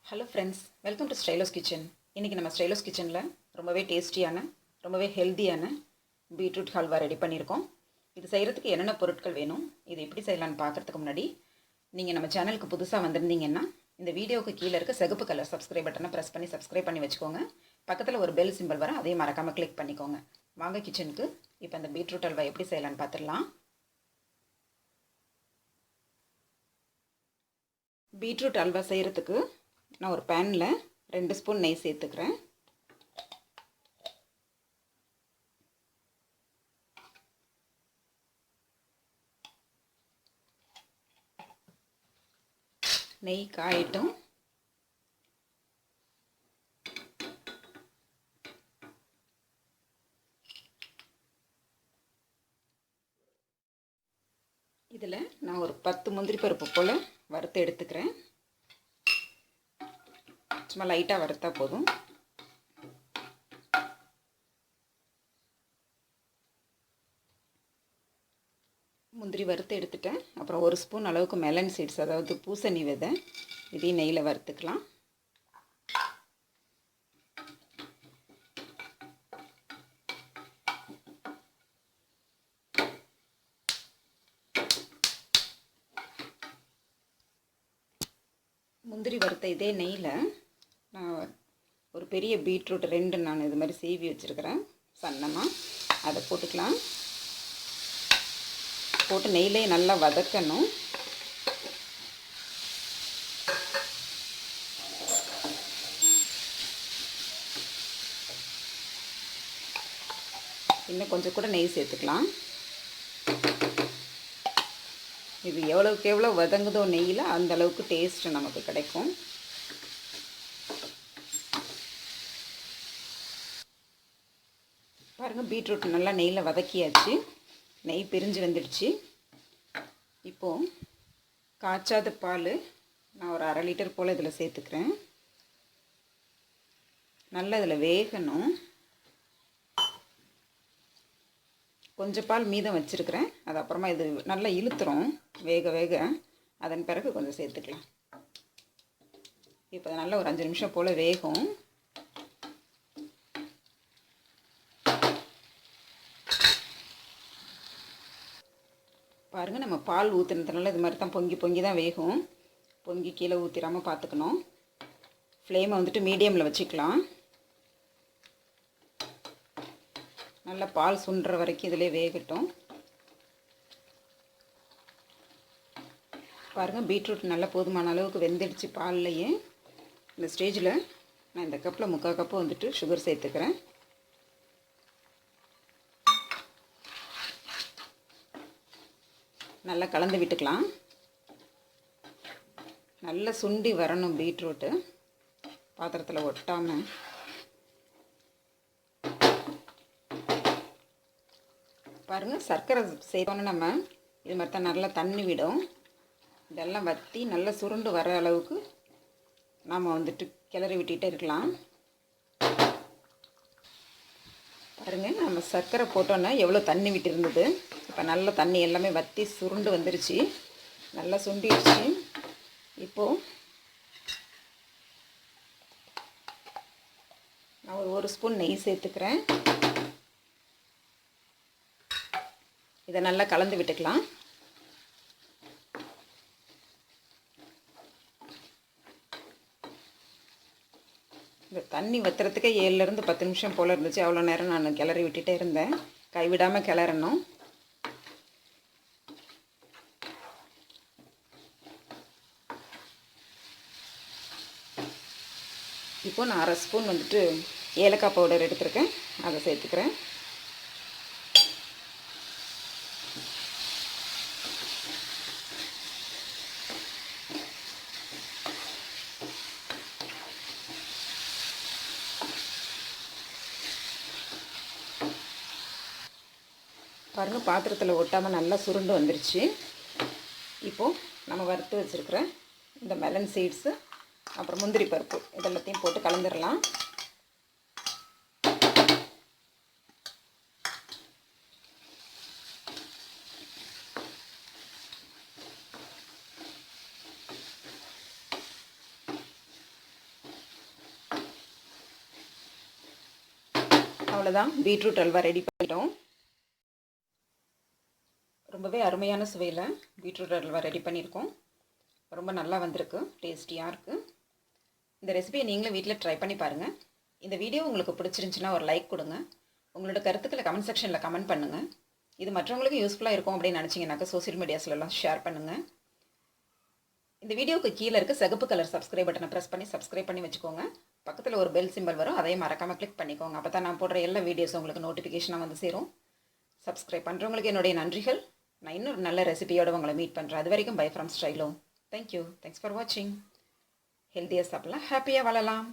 Hello friends, welcome to Stylo's kitchen. இன்றைக்கி நம்ம ஸ்டைலோஸ் கிச்சனில் ரொம்பவே டேஸ்டியான ரொம்பவே ஹெல்த்தியான பீட்ரூட் ஹல்வா ரெடி பண்ணியிருக்கோம். இது செய்கிறதுக்கு என்னென்ன பொருட்கள் வேணும், இது எப்படி செய்யலான்னு பார்க்குறதுக்கு முன்னாடி நீங்கள் நம்ம சேனலுக்கு புதுசாக வந்திருந்தீங்கன்னா இந்த வீடியோவுக்கு கீழே இருக்க சிகப்பு கலர் சப்ஸ்கிரைப் பட்டனை ப்ரெஸ் பண்ணி சப்ஸ்கிரைப் பண்ணி வச்சுக்கோங்க. பக்கத்தில் ஒரு பெல் சிம்பிள் வர அதையும் மறக்காமல் கிளிக் பண்ணிக்கோங்க. வாங்க கிச்சனுக்கு. இப்போ இந்த பீட்ரூட் ஹல்வா எப்படி செய்யலான்னு பார்த்துடலாம். பீட்ரூட் ஹல்வா செய்கிறதுக்கு நான் ஒரு பேனில் 2 ஸ்பூன் நெய் சேர்த்துக்கிறேன். நெய் காயட்டும். இதில் நான் ஒரு 10 முந்திரி பருப்பு போல் வறுத்து எடுத்துக்கிறேன். சும்மா லைட்டாக வறுத்தா போதும். முந்திரி வறுத்து எடுத்துட்டேன். அப்புறம் 1 ஸ்பூன் அளவுக்கு மெலன் சீட்ஸ், அதாவது பூசணி விதை, இதையும் நெய்யில் வறுத்துக்கலாம். முந்திரி வறுத்த இதே நெய்யில் நான் ஒரு பெரிய பீட்ரூட் 2 நான் இது மாதிரி சீவி வச்சுருக்கிறேன் சன்னமாக. அதை போட்டுக்கலாம். போட்டு நெய்யிலே நல்லா வதக்கணும். இன்னும் கொஞ்சம் கூட நெய் சேர்த்துக்கலாம். இது எவ்வளோக்கு எவ்வளோ வதங்குதோ நெய்யில் அந்த அளவுக்கு டேஸ்ட்டு நமக்கு கிடைக்கும். பாருங்கள், பீட்ரூட் நல்லா நெய்யில் வதக்கியாச்சு. நெய் பிரிஞ்சு வந்துடுச்சு. இப்போது காய்ச்சாத பால் நான் ஒரு 1/2 லிட்டர் போல் இதில் சேர்த்துக்கிறேன். நல்லா இதில் வேகணும். கொஞ்சம் பால் மீதம் வச்சுருக்கிறேன். அது அப்புறமா இது நல்லா இழுத்துரும் வேக வேக. அதன் பிறகு கொஞ்சம் சேர்த்துக்கலாம். இப்போ நல்லா ஒரு 5 நிமிஷம் போல் வேகும். பாருங்கள், நம்ம பால் ஊற்றுனதுனால இது மாதிரி தான் பொங்கி பொங்கி தான் வேகும். பொங்கி கீழே ஊற்றிடாமல் பார்த்துக்கணும். ஃப்ளேமை வந்துட்டு மீடியமில் வச்சுக்கலாம். நல்லா பால் சுண்டுற வரைக்கும் இதிலே வேகட்டும். பாருங்கள், பீட்ரூட் நல்லா போதுமான அளவுக்கு வெந்துடுச்சு பால்லையே. இந்த ஸ்டேஜில் நான் இந்த கப்பில் 3/4 கப்பு வந்துட்டு சுகர் சேர்த்துக்கிறேன். நல்லா கலந்து விட்டுக்கலாம். நல்லா சுண்டி வரணும் பீட்ரூட்டு, பாத்திரத்தில் ஒட்டாமல். பாருங்கள், சர்க்கரை சேர்த்தோன்னு நம்ம இது மாதிரி தான் நல்லா தண்ணி விடும். இதெல்லாம் வற்றி நல்லா சுருண்டு வர அளவுக்கு நாம் வந்துட்டு கிளறி விட்டுகிட்டே இருக்கலாம். பாருங்கள், நம்ம சர்க்கரை போட்டோன்னா எவ்வளோ தண்ணி விட்டு இருந்தது. இப்போ நல்ல தண்ணி எல்லாமே வற்றி சுருண்டு வந்துருச்சு. நல்லா சுண்டிடுச்சு. இப்போது நான் ஒரு 1 ஸ்பூன் நெய் சேர்த்துக்கிறேன். இதை நல்லா கலந்து விட்டுக்கலாம். இந்த தண்ணி வற்றுறதுக்கே 7லேருந்து 10 நிமிஷம் போல் இருந்துச்சு. அவ்வளோ நேரம் நான் கிளறி விட்டுட்டே இருந்தேன். கைவிடாமல் கிளறணும். இப்போது நான் 1/2 ஸ்பூன் வந்துட்டு ஏலக்காய் பவுடர் எடுத்துருக்கேன். அதை சேர்த்துக்கிறேன். பாருங்கள், பாத்திரத்தில் ஒட்டாமல் நல்லா சுருண்டு வந்துருச்சு. இப்போது நம்ம வறுத்து வச்சுருக்கிற இந்த மெலன் சீட்ஸு அப்புறம் முந்திரி பருப்பு இதெல்லாத்தையும் போட்டு கலந்துடலாம். அவ்வளோதான், பீட்ரூட் அல்வா ரெடி பண்ணிட்டோம். ரொம்பவே அருமையான சுவையில் பீட்ரூட் அல்வா ரெடி பண்ணியிருக்கோம். ரொம்ப நல்லா வந்திருக்கு, டேஸ்டியாக இருக்குது. இந்த ரெசிபியை நீங்களும் வீட்டில் ட்ரை பண்ணி பாருங்கள். இந்த வீடியோ உங்களுக்கு பிடிச்சிருந்துச்சின்னா ஒரு லைக் கொடுங்க. உங்களோட கருத்துக்களை கமெண்ட் செக்ஷனில் கமெண்ட் பண்ணுங்கள். இது மற்றவங்களுக்கு யூஸ்ஃபுல்லாக இருக்கும் அப்படின்னு நினச்சிங்கனாக்கா சோசியல் மீடியாஸ்லாம் ஷேர் பண்ணுங்கள். இந்த வீடியோவுக்கு கீழே இருக்க சிகப்பு கலர் சப்ஸ்கிரைப் பட்டனை ப்ரெஸ் பண்ணி சப்ஸ்கிரைப் பண்ணி வச்சுக்கோங்க. பக்கத்தில் ஒரு பெல் சிம்பல் வரும், அதையும் மறக்காமல் கிளிக் பண்ணிக்கோங்க. அப்போ தான் நான் போடுற எல்லா வீடியோஸும் உங்களுக்கு நோட்டிஃபிகேஷனாக வந்து சேரும். சப்ஸ்கிரைப் பண்ணுறவங்களுக்கு என்னுடைய நன்றிகள். நான் இன்னொரு நல்ல ரெசிபியோடு உங்களை மீட் பண்ணுறேன். அது வரைக்கும் bye from Stylo. Thank you. Thanks for வாட்சிங். ஹெல்த்தியாக சாப்பிடலாம், ஹாப்பியாக வாழலாம்.